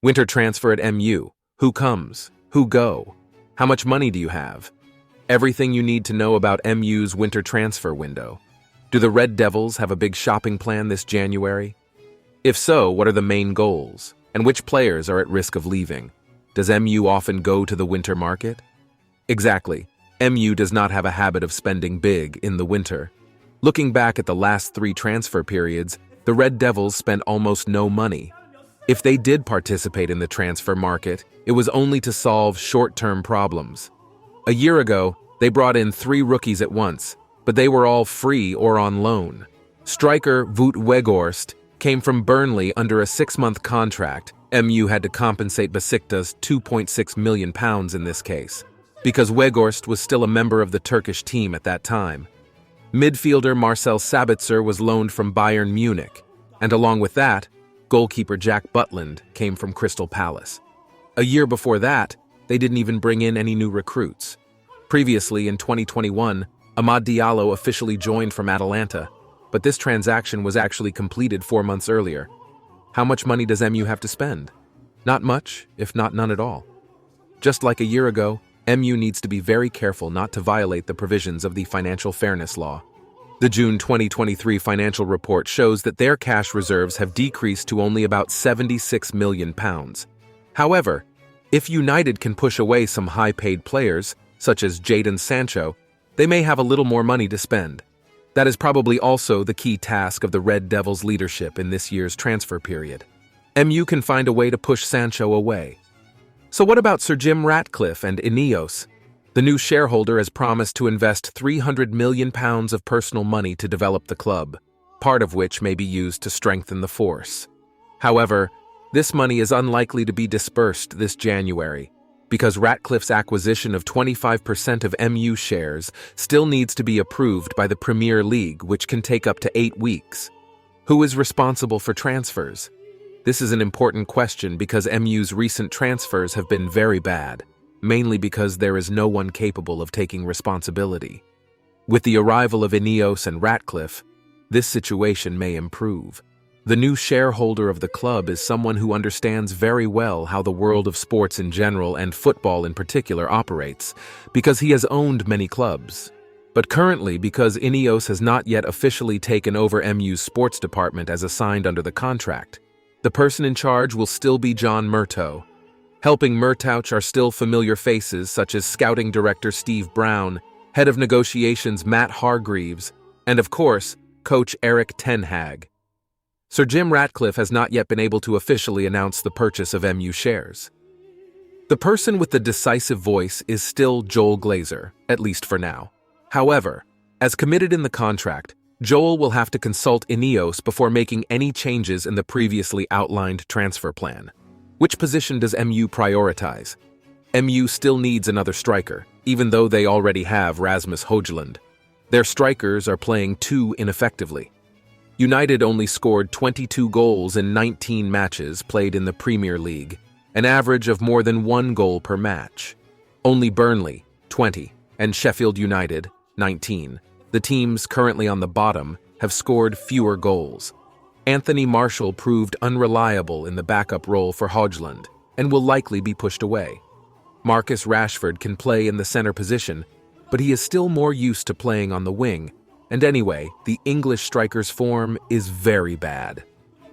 Winter transfer at MU. Who comes? Who go? How much money do you have? Everything you need to know about MU's winter transfer window. Do the Red Devils have a big shopping plan this January? If so, what are the main goals? And which players are at risk of leaving? Does MU often go to the winter market? Exactly. MU does not have a habit of spending big in the winter. Looking back at the last 3 transfer periods, the Red Devils spent almost no money. If they did participate in the transfer market, it was only to solve short-term problems. A year ago, they brought in 3 rookies at once, but they were all free or on loan. Striker Wout Weghorst came from Burnley under a 6-month contract. MU had to compensate Besiktas £2.6 million in this case, because Weghorst was still a member of the Turkish team at that time. Midfielder Marcel Sabitzer was loaned from Bayern Munich, and along with that, goalkeeper Jack Butland came from Crystal Palace. A year before that, they didn't even bring in any new recruits. Previously, in 2021, Amad Diallo officially joined from Atalanta, but this transaction was actually completed 4 months earlier. How much money does MU have to spend? Not much, if not none at all. Just like a year ago, MU needs to be very careful not to violate the provisions of the Financial Fairness Law. The June 2023 financial report shows that their cash reserves have decreased to only about £76 million. However, if United can push away some high-paid players, such as Jadon Sancho, they may have a little more money to spend. That is probably also the key task of the Red Devils leadership in this year's transfer period. MU can find a way to push Sancho away. So what about Sir Jim Ratcliffe and Ineos? The new shareholder has promised to invest £300 million of personal money to develop the club, part of which may be used to strengthen the force. However, this money is unlikely to be dispersed this January, because Ratcliffe's acquisition of 25% of MU shares still needs to be approved by the Premier League, which can take up to 8 weeks. Who is responsible for transfers? This is an important question because MU's recent transfers have been very bad, mainly because there is no one capable of taking responsibility. With the arrival of Ineos and Ratcliffe, this situation may improve. The new shareholder of the club is someone who understands very well how the world of sports in general and football in particular operates, because he has owned many clubs. But currently, because Ineos has not yet officially taken over MU's sports department as assigned under the contract, the person in charge will still be John Murtough. Helping Murtough are still familiar faces such as scouting director Steve Brown, head of negotiations Matt Hargreaves, and of course, coach Erik ten Hag. Sir Jim Ratcliffe has not yet been able to officially announce the purchase of MU shares. The person with the decisive voice is still Joel Glazer, at least for now. However, as committed in the contract, Joel will have to consult Ineos before making any changes in the previously outlined transfer plan. Which position does MU prioritize? MU still needs another striker, even though they already have Rasmus Højlund. Their strikers are playing too ineffectively. United only scored 22 goals in 19 matches played in the Premier League, an average of more than 1 goal per match. Only Burnley, 20, and Sheffield United, 19, the teams currently on the bottom, have scored fewer goals. Anthony Martial proved unreliable in the backup role for Højlund and will likely be pushed away. Marcus Rashford can play in the center position, but he is still more used to playing on the wing, and anyway, the English striker's form is very bad.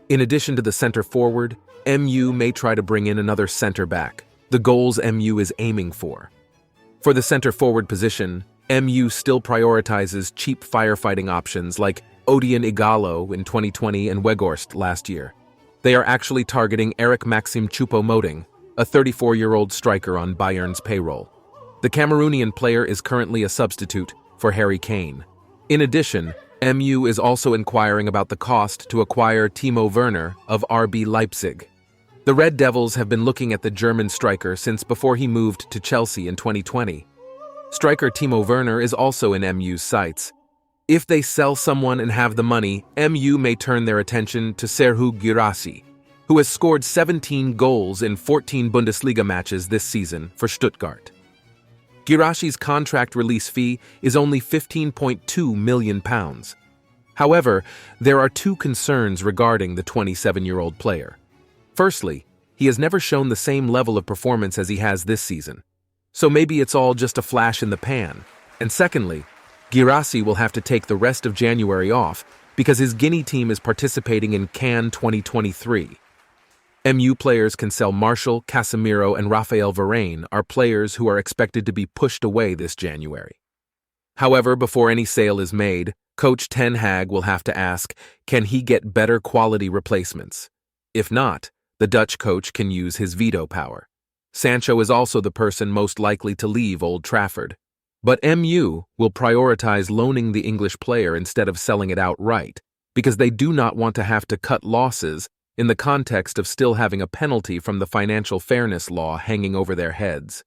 In addition to the center forward, MU may try to bring in another center back, the goals MU is aiming for. For the center forward position, MU still prioritizes cheap firefighting options like Odion Ighalo in 2020 and Weghorst last year. They are actually targeting Eric Maxim Choupo-Moting, a 34-year-old striker on Bayern's payroll. The Cameroonian player is currently a substitute for Harry Kane. In addition, MU is also inquiring about the cost to acquire Timo Werner of RB Leipzig. The Red Devils have been looking at the German striker since before he moved to Chelsea in 2020. Striker Timo Werner is also in MU's sights. If they sell someone and have the money, MU may turn their attention to Serhou Guirassy, who has scored 17 goals in 14 Bundesliga matches this season for Stuttgart. Guirassy's contract release fee is only £15.2 million. However, there are 2 concerns regarding the 27-year-old player. Firstly, he has never shown the same level of performance as he has this season. So maybe it's all just a flash in the pan. And secondly, Guirassy will have to take the rest of January off because his Guinea team is participating in CAN 2023. MU players Cancelo, Martial, Casemiro, and Raphael Varane are players who are expected to be pushed away this January. However, before any sale is made, Coach Ten Hag will have to ask, can he get better quality replacements? If not, the Dutch coach can use his veto power. Sancho is also the person most likely to leave Old Trafford. But MU will prioritize loaning the English player instead of selling it outright, because they do not want to have to cut losses in the context of still having a penalty from the financial fairness law hanging over their heads.